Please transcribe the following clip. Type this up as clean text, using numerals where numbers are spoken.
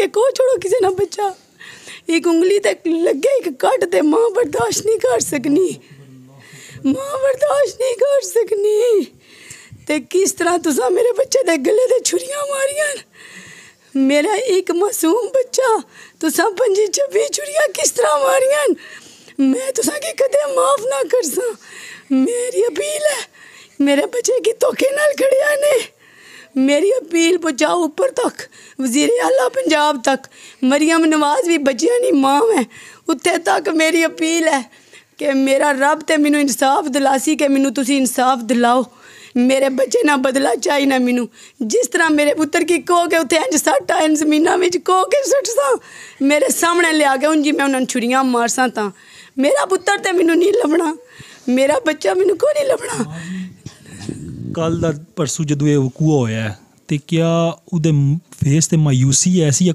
एक और छोड़ो किसी ना बच्चा एक उंगली तक लगे एक कट ते मां बर्दाश्त नहीं कर सकनी, मां बर्दाश्त नहीं कर सकनी। ते किस तरह तुसा मेरे बच्चे दे गले ते छुरियां मारियां, मेरा एक मासूम बच्चा तुसा 25-26 छुरियां किस तरह मारियां, मैं तुसा की कदे माफ ना कर सा। मेरी अपील है मेरे बच्चे की धोखे नाल खड़िया ने, मेरी अपील पहुँचाओ ऊपर तक, वज़ीर आला पंजाब तक। मरियम नवाज भी बच्चियां दी मां है, उत्थे तक मेरी अपील है कि मेरा रब ते मैनू इंसाफ दिलासी कि मैनू तुसी इंसाफ दिलाओ। मेरे बच्चे ना बदला चाहिए ना मैनू, जिस तरह मेरे पुत्र की कहो के उत्थे इंज सट आए जमीना में कहो के सट सा मेरे सामने लिया के उंजी मैं उन्होंने छुरियां मार सा, तां मेरा पुत्र ते मैनू नहीं लभना, मेरा बच्चा मैनू को नहीं लभना। कल दा परसों जदों ये वकूआ होया ते क्या उहदे फेस ते मायूसी ऐसी